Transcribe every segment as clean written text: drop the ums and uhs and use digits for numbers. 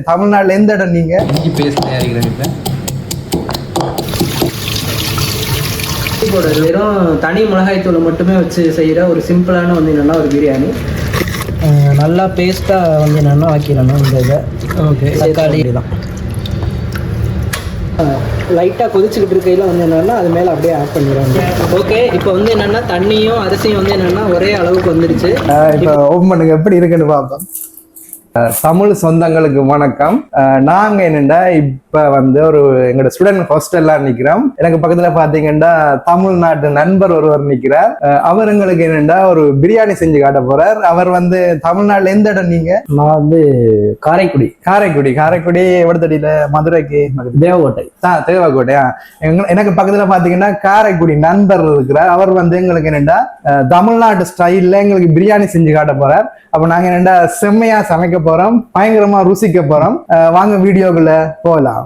தமிழ்நாட்டுல எந்த இடம் நீங்க? இஞ்சி பேஸ்ட் தயாரிக்கிறேன். இப்போ வெறும் தனி மிளகாய் தூளை மட்டுமே வச்சு செய்கிற ஒரு சிம்பிளான வந்து என்னென்னா ஒரு பிரியாணி. நல்லா பேஸ்ட்டாக வந்து என்னென்னா ஆக்கிடணும் இந்த இதை. ஓகே, தக்காளி தான் லைட்டாக கொதிச்சுக்கிட்டு இருக்கையில் வந்து என்னென்னா அது மேலே அப்படியே ஆட் பண்ணிடுவாங்க. ஓகே, இப்போ வந்து என்னென்னா தண்ணியும் அரிசியும் வந்து என்னென்னா ஒரே அளவுக்கு வந்துடுச்சு. இப்போ ஓப்பன் பண்ணுங்க, எப்படி இருக்குன்னு பார்ப்போம். தமிழ் சொந்தங்களுக்கு வணக்கம். நாங்க என்னண்டா இப்ப வந்து ஒரு எங்களோட ஸ்டூடெண்ட் ஹாஸ்டல்லாம் நிக்கிறோம். எனக்கு பக்கத்துல பாத்தீங்கன்னா தமிழ்நாட்டு நண்பர் ஒருவர் நிக்கிறார். அவர் எங்களுக்கு என்னண்டா ஒரு பிரியாணி செஞ்சு காட்ட போறார். அவர் வந்து தமிழ்நாட்டுல எந்த இடம் நீங்க? நான் வந்து காரைக்குடி. காரைக்குடி எவ்வளத்தடியில? மதுரைக்கு தேவக்கோட்டை. தேவக்கோட்டையா? எனக்கு பக்கத்துல பாத்தீங்கன்னா காரைக்குடி நண்பர் இருக்கிறார். அவர் வந்து எங்களுக்கு என்னண்டா தமிழ்நாட்டு ஸ்டைல்ல எங்களுக்கு பிரியாணி செஞ்சு காட்ட போறார். அப்ப நாங்க என்னடா செம்மையா சமைக்க போறோம், பயங்கரமா ருசிக்க போறோம். வாங்க வீடியோக்குள்ள போகலாம்.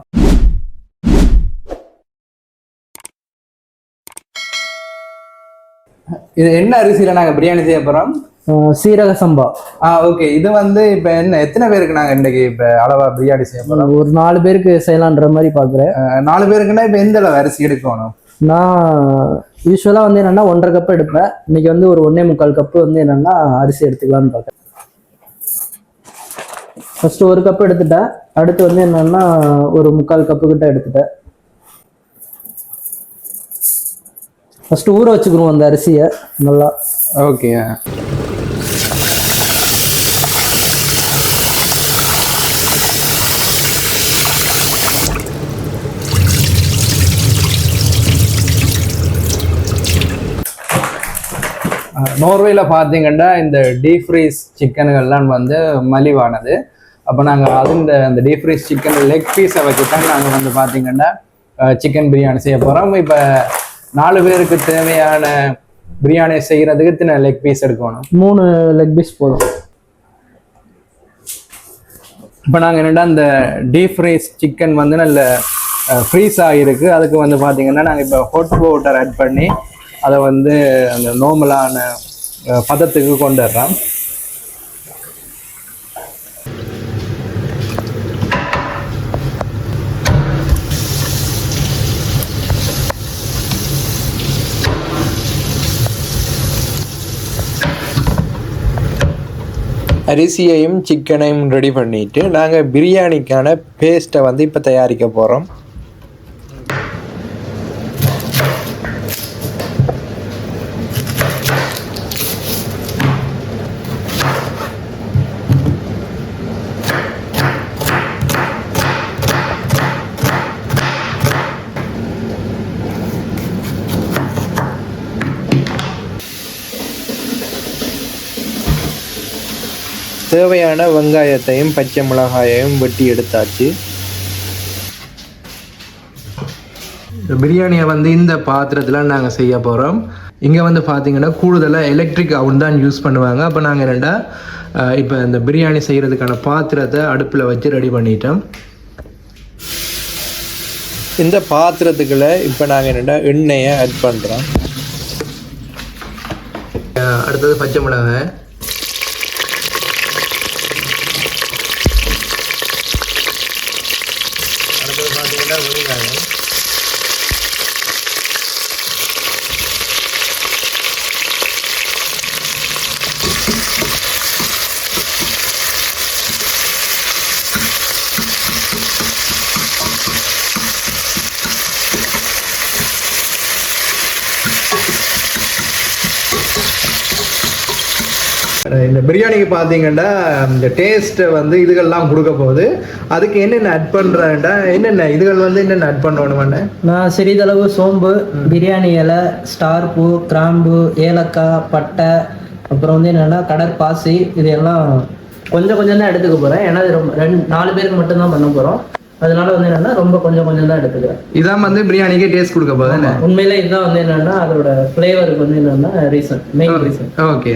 இது என்ன அரிசியில நாங்க பிரியாணி செய்ய போறோம்? சீரக சம்பா. ஓகே. இது வந்து இப்ப என்ன எத்தனை பேருக்கு நாங்க இன்னைக்கு இப்ப அளவா பிரியாணி செய்ய போறோம்? ஒரு 4 பேருக்கு செய்யலான்ற மாதிரி பாக்குறேன். 4 பேருக்குன்னா இப்ப எந்த அளவு அரிசி எடுக்கணும்? நான் யூஸ்வலாக வந்து என்னென்னா 1.5 கப் எடுப்பேன். இன்னைக்கு வந்து ஒரு 1.25 கப்பு வந்து என்னென்னா அரிசி எடுத்துக்கலான்னு பார்க்குறேன். ஃபஸ்ட்டு 1 கப் எடுத்துட்டேன். அடுத்து வந்து என்னென்னா ஒரு 3/4 கப்பு கிட்ட எடுத்துட்டேன். ஃபஸ்ட்டு ஊற வச்சுக்கிறோம் அந்த அரிசியை நல்லா. ஓகே. நோர்வேல பார்த்தீங்கன்னா இந்த டீப் ஃப்ரீஸ் சிக்கனுகள்லாம் வந்து மலிவானது. அப்போ நாங்கள் அது இந்த டீப் ஃப்ரீஸ் சிக்கன் லெக் பீஸை வச்சு தான் நாங்கள் வந்து பார்த்தீங்கன்னா சிக்கன் பிரியாணி செய்ய போகிறோம். இப்போ 4 பேருக்கு தேவையான பிரியாணி செய்கிறதுக்கு இத்தனை லெக் பீஸ் எடுக்கணும். 3 லெக் பீஸ் போதும். இப்போ நாங்கள் என்னென்னா இந்த டீப் ஃப்ரீஸ் சிக்கன் வந்து நல்ல ஃப்ரீஸ் ஆகிருக்கு. அதுக்கு வந்து பார்த்தீங்கன்னா நாங்கள் இப்போ ஹாட் வாட்டர் ஆட் பண்ணி அதை வந்து அந்த நார்மலான பதத்துக்கு கொண்டு வர்றோம். அரிசியையும் சிக்கனையும் ரெடி பண்ணிட்டு நாங்கள் பிரியாணிக்கான பேஸ்ட்டை வந்து இப்போ தயாரிக்க போகிறோம். தேவையான வெங்காயத்தையும் பச்சை மிளகாயையும் வெட்டி எடுத்தாச்சு. பிரியாணியை வந்து இந்த பாத்திரத்தில் நாங்கள் செய்ய போகிறோம். இங்கே வந்து பார்த்தீங்கன்னா கூடுதலாக எலக்ட்ரிக் அவன் தான் யூஸ் பண்ணுவாங்க. அப்போ நாங்கள் என்னென்னா இப்போ இந்த பிரியாணி செய்கிறதுக்கான பாத்திரத்தை அடுப்பில் வச்சு ரெடி பண்ணிட்டோம். இந்த பாத்திரத்துக்குள்ள இப்போ நாங்கள் என்னென்னா எண்ணெயை ஆட் பண்ணுறோம். அடுத்தது பச்சை மிளகாய், அடுத்தது பார்த்தீங்கன்னா வெங்காயம், இந்த பிரியாணிக்கு பார்த்தீங்கன்னா இந்த டேஸ்ட்டை வந்து இதுகள்லாம் கொடுக்க போகுது. அதுக்கு என்னென்ன ஆட் பண்ணுறேன்டா, என்னென்ன இதுகள் வந்து என்னென்ன ஆட் பண்ணணுமாண்ணே? நான் சிறிதளவு சோம்பு, பிரியாணி இலை, ஸ்டார் பூ, கிராம்பு, ஏலக்காய், பட்டை, அப்புறம் வந்து என்னென்னா கடற்பாசி, இது எல்லாம் கொஞ்சம் கொஞ்சம் தான் எடுத்துக்க போகிறேன். ஏன்னா இது ரொம்ப 4 பேருக்கு மட்டும்தான் பண்ண போகிறோம். அதனால வந்து என்னென்னா ரொம்ப கொஞ்சம் கொஞ்சம் தான் எடுத்துக்கிறேன். இதான் வந்து பிரியாணிக்கே டேஸ்ட் கொடுக்க போகுது. உண்மையிலே இதுதான் வந்து என்னென்னா அதோட ஃப்ளேவருக்கு வந்து என்னென்னா ரீசன், மெயின் ரீசன். ஓகே.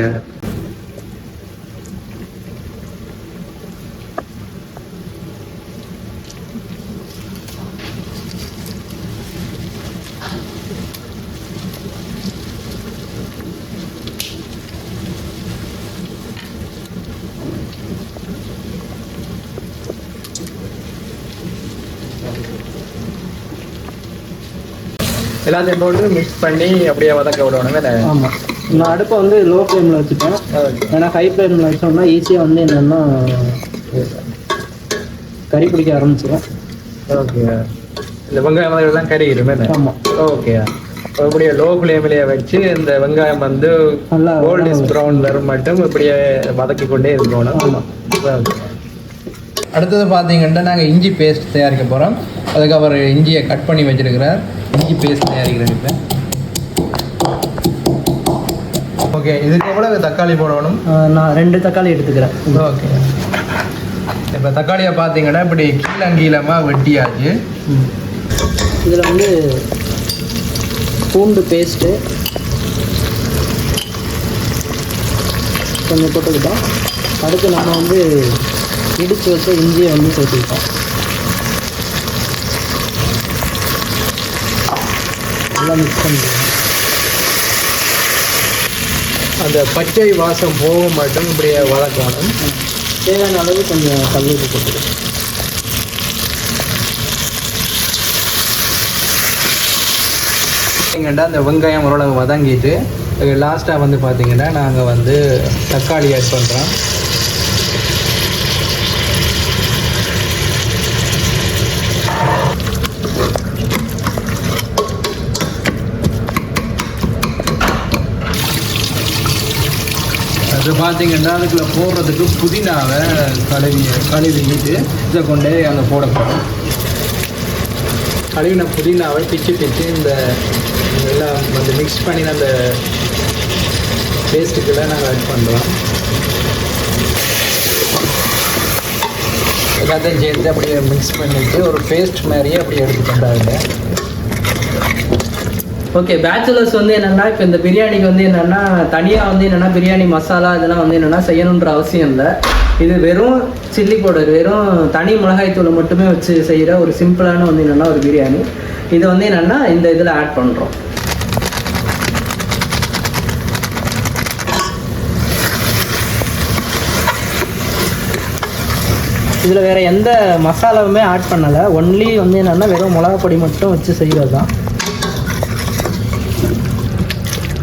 எல்லாத்தையும் போட்டு மிக்ஸ் பண்ணி அப்படியே வதக்க விடணும். ஆமாம், நான் அடுப்பை வந்து லோ ஃப்ளேமில் வச்சுப்பேன். ஏன்னா ஹை ஃப்ளேமில் வச்சோம்னா ஈஸியாக வந்து என்னென்னா கறி பிடிக்க ஆரம்பிச்சிடும். ஓகே, இந்த வெங்காயம் எல்லாம் கறிடுமே. ஆமாம், ஓகே. அப்படியே லோ ஃப்ளேம்லேயே வச்சு இந்த வெங்காயம் வந்து நல்லா கோல்டன் ப்ரௌன் வரும் மட்டும் இப்படியே வதக்கி கொண்டே இருக்கணும். ஆமாம். அடுத்தது பார்த்தீங்கன்னா நாங்கள் இஞ்சி பேஸ்ட் தயாரிக்க போகிறோம். அதுக்கு அவர் இஞ்சியை கட் பண்ணி வச்சிருக்கிறார். இஞ்சி பேஸ்ட் தயாரிக்கிறேன் இப்போ. ஓகே, இதுக்கு எவ்வளவு தக்காளி போடணும்? நான் 2 தக்காளி எடுத்துக்கிறேன். ஓகே, இப்போ தக்காளியை பார்த்தீங்கன்னா இப்படி கீழங்கீழமாக வெட்டியாச்சு. இதில் வந்து பூண்டு பேஸ்ட்டு கொஞ்சம் போட்டுக்கிட்டோம். அடுத்து நம்ம வந்து இடித்து வச்ச இஞ்சியை வந்து சேர்த்துக்கிட்டோம். நல்லா மிக்ஸ் பண்ணிக்கலாம். அந்த பச்சை வாசம் போக மட்டும் இப்படியே வதக்கணும். தேவையான அளவு கொஞ்சம் கல்லூரி போட்டுக்கிட்டோம். அந்த வெங்காயம் ஓரளவு வதங்கிட்டு லாஸ்ட்டாக வந்து பார்த்தீங்கன்னா நாங்கள் வந்து தக்காளி ஆட் பண்ணுறோம். அது பார்த்தீங்கன்னா அதுக்குள்ள போடுறதுக்கு புதினாவை கழுவிட்டு இதை கொண்டே அங்கே போட போகிறோம். கழுவின புதினாவை பிச்சு இந்த எல்லாம் வந்து மிக்ஸ் பண்ணி அந்த பேஸ்ட்டுக்கெல்லாம் நாங்கள் ஆட் பண்ணுறோம். எல்லாத்தையும் சேர்த்து அப்படியே மிக்ஸ் பண்ணிவிட்டு ஒரு பேஸ்ட் மாதிரியே அப்படியே எடுத்துக்கிட்டாங்க. ஓகே, பேச்சுலர்ஸ் வந்து என்னென்னா இப்போ இந்த பிரியாணிக்கு வந்து என்னென்னா தனியாக வந்து என்னென்னா பிரியாணி மசாலா இதெல்லாம் வந்து என்னென்னா செய்யணுன்ற அவசியம் இல்லை. இது வெறும் சில்லி பவுடர், வெறும் தனி மிளகாய்த்தூளை மட்டுமே வச்சு செய்கிற ஒரு சிம்பிளான வந்து என்னென்னா ஒரு பிரியாணி. இது வந்து என்னென்னா இந்த இதில் ஆட் பண்ணுறோம். இதில் வேறு எந்த மசாலாவுமே ஆட் பண்ணலை. ஒன்லி வந்து என்னென்னா வெறும் மிளகாப்பொடி மட்டும் வச்சு செய்கிறது தான்.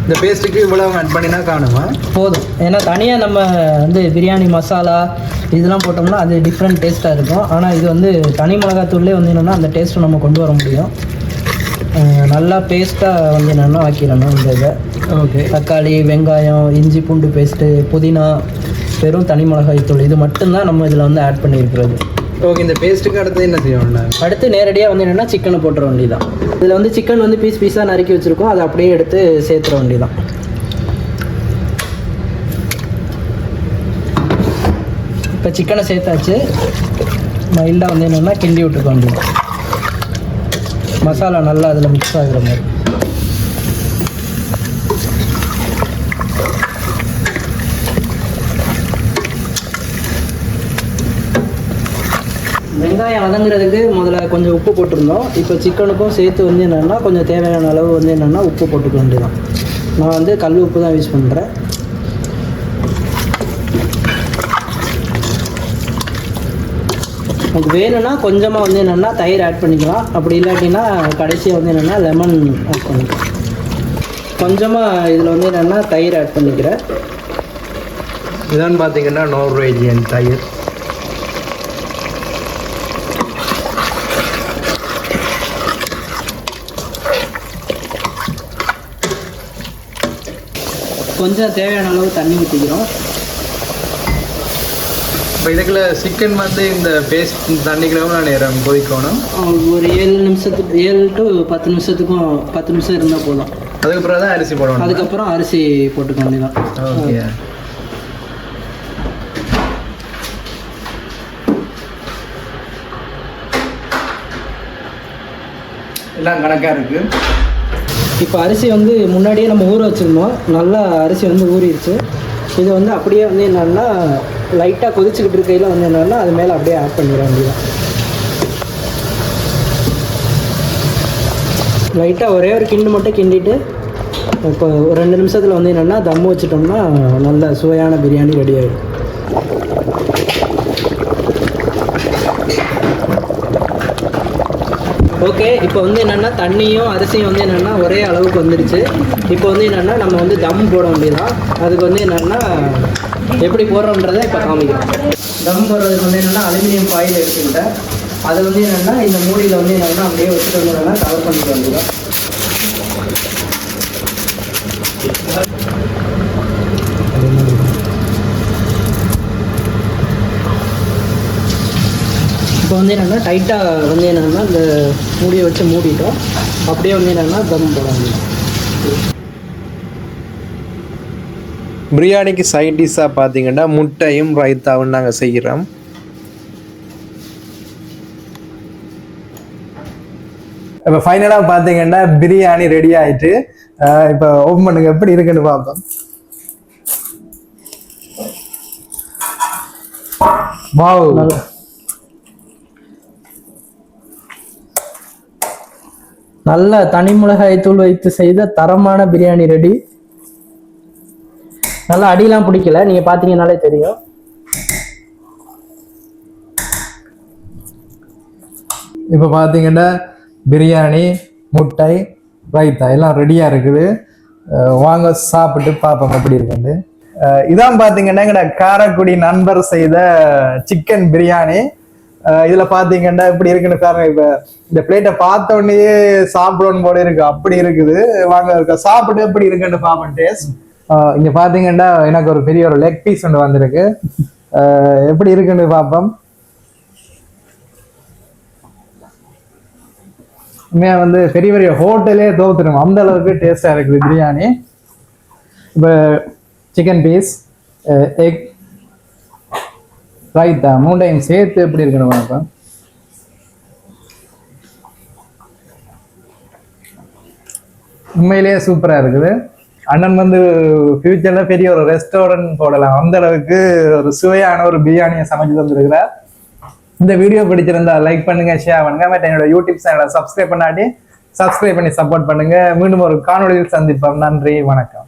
இந்த பேஸ்ட்டுக்கு இவ்வளவு ஆட் பண்ணினா காணுமா? போதும். ஏன்னா தனியாக நம்ம வந்து பிரியாணி மசாலா இதெல்லாம் போட்டோம்னா அது டிஃப்ரெண்ட் டேஸ்ட்டாக இருக்கும். ஆனால் இது வந்து தனி மிளகாத்தூள்லேயே வந்து என்னென்னா அந்த டேஸ்ட்டை நம்ம கொண்டு வர முடியும். நல்லா பேஸ்ட்டாக வந்து என்னென்னா ஆக்கிடணும் இந்த இதை. ஓகே, தக்காளி, வெங்காயம், இஞ்சி பூண்டு பேஸ்ட்டு, புதினா, வெறும் தனி மிளகாய்த்தூள் இது மட்டும்தான் நம்ம இதில் வந்து ஆட் பண்ணியிருக்கிறது. ஓகே, இந்த பேஸ்ட்டுக்கு அடுத்து என்ன செய்யணும்னா அடுத்து நேரடியாக வந்து என்னென்னா சிக்கனை போட்டுற வேண்டியதான். இதில் வந்து சிக்கன் வந்து பீஸாக நறுக்கி வச்சுருக்கோம். அதை அப்படியே எடுத்து சேர்த்துற வேண்டியதான். இப்போ சிக்கனை சேர்த்தாச்சு. மைல்டாக வந்து என்னென்னா கிண்டி விட்டுக்க வேண்டியதான். மசாலா நல்லா அதில் மிக்ஸ் ஆகுற மாதிரி. வெங்காயம் வதங்குறதுக்கு முதல்ல கொஞ்சம் உப்பு போட்டிருந்தோம். இப்போ சிக்கனுக்கும் சேர்த்து வந்து என்னென்னா கொஞ்சம் தேவையான அளவு வந்து என்னென்னா உப்பு போட்டுக்க வேண்டியதான். நான் வந்து கல் உப்பு தான் யூஸ் பண்ணுறேன். உங்களுக்கு வேணும்னா கொஞ்சமாக வந்து என்னென்னா தயிர் ஆட் பண்ணிக்கலாம். அப்படி இல்லாட்டினா கடைசியாக வந்து என்னென்னா லெமன் ஆட் பண்ணிக்கலாம். கொஞ்சமாக இதில் வந்து என்னென்னா தயிர் ஆட் பண்ணிக்கிறேன். இதான் பார்த்தீங்கன்னா நார்வேஜியன் தயிர். கொஞ்சம் தேவையான அளவு தண்ணி ஊற்றிக்கிறோம். இப்போ இதுக்குள்ள சிக்கன் வந்து இந்த பேஸ்ட் தண்ணிக்குள்ள நேரம் கொதிக்கணும். ஒரு 7 to 10 நிமிஷத்துக்கும் 10 நிமிஷம் இருந்தால் போதும். அதுக்கப்புறம் தான் அரிசி போடணும். அதுக்கப்புறம் அரிசி போட்டுக்க வேண்டியதான். ஓகே, எல்லாம் கணக்காக இருக்குது. இப்போ அரிசி வந்து முன்னாடியே நம்ம ஊற வச்சுருந்தோம். நல்லா அரிசி வந்து ஊறிடுச்சு. இது வந்து அப்படியே வந்து என்னென்னா லைட்டாக கொதிச்சுக்கிட்டு இருக்கையில் வந்து என்னென்னா அது மேலே அப்படியே ஆட் பண்ணிட வேண்டியதான். லைட்டாக ஒரே ஒரு கிண்டு மட்டும் கிண்டிட்டு இப்போ ஒரு 2 நிமிஷத்தில் வந்து என்னென்னா தம்மு வச்சிட்டோம்னா நல்ல சுவையான பிரியாணி ரெடி ஆகிடும். ஓகே, இப்போ வந்து என்னென்னா தண்ணியும் அரிசியும் வந்து என்னென்னா ஒரே அளவுக்கு வந்துருச்சு. இப்போ வந்து என்னென்னா நம்ம வந்து தம் போட வேண்டியதான். அதுக்கு வந்து என்னென்னா எப்படி போடுறோன்றதை இப்போ காமிக்கிறோம். தம் போடுறதுக்கு வந்து என்னென்னா அலுமினியம் ஃபாயில் எடுத்துக்கிட்டேன். அதை வந்து என்னென்னா இந்த மூடியில் வந்து என்னென்னா அப்படியே வச்சுட்டு வந்து என்னென்னா கவர் பண்ணிக்க வேண்டியதான். இப்போ வந்து என்னென்னா டைட்டாக வந்து என்னென்னா இந்த மூடியை வச்சு மூடிட்டோம். அப்படியே வந்து என்னென்னா தம் போட வேண்டியது. பிரியாணிக்கு சைட் டிஷ்ஷாக பார்த்தீங்கன்னா முட்டையும் ரைத்தாவும் நாங்கள் செய்கிறோம். இப்போ ஃபைனலாக பார்த்தீங்கன்னா பிரியாணி ரெடி ஆயிட்டு இப்போ ஓப்பன் பண்ணுங்க எப்படி இருக்குன்னு பார்ப்போம். வாவ், நல்ல தனி மிளகாய் தூள் வைத்து செய்த தரமான பிரியாணி ரெடி. நல்லா அடியெல்லாம் பிடிக்கல, நீங்க பாத்தீங்கன்னாலே தெரியும். இப்போ பார்த்தீங்கன்னா பிரியாணி, முட்டை, ரைத்தா எல்லாம் ரெடியாக இருக்குது. வாங்க சாப்பிட்டு பார்ப்போம் எப்படி இருக்குது. இதான் பார்த்தீங்கன்னா எங்கட காரைக்குடி நண்பர் செய்த சிக்கன் பிரியாணி. இதுல பாத்தீங்கன்னா இப்படி இருக்குன்னு காரணம், இப்ப இந்த பிளேட்டை பார்த்த உடனே சாப்பிடணும் போல இருக்கு, அப்படி இருக்குது. வாங்க சாப்பிட்டு எப்படி இருக்குன்னு பாப்போம் டேஸ்ட். இங்க பாத்தீங்கன்னா எனக்கு ஒரு பெரிய ஒரு லெக் பீஸ் ஒன்று வந்திருக்கு. எப்படி இருக்குன்னு பார்ப்போம். உண்மையா வந்து பெரிய பெரிய ஹோட்டலே தோத்துடும் அந்த அளவுக்கு டேஸ்டா இருக்குது பிரியாணி. இப்போ சிக்கன் பீஸ், எக், ரைத்தா மூண்டையும் சேர்த்து எப்படி இருக்கணும் பார்ப்போம். உண்மையிலேயே சூப்பரா இருக்குது. அண்ணன் வந்து ஃபியூச்சர்ல பெரிய ஒரு ரெஸ்டாரண்ட் போடலாம் அந்த அளவுக்கு ஒரு சுவையான ஒரு பிரியாணியை சமைச்சு தந்துருக்கிறார். இந்த வீடியோ பிடிச்சிருந்தா லைக் பண்ணுங்க, ஷேர் பண்ணுங்க. மற்ற என்னோட யூடியூப் சேனலை சப்ஸ்கிரைப் பண்ணாட்டி சப்ஸ்கிரைப் பண்ணி சப்போர்ட் பண்ணுங்க. மீண்டும் ஒரு காணொலியில் சந்திப்போம். நன்றி, வணக்கம்.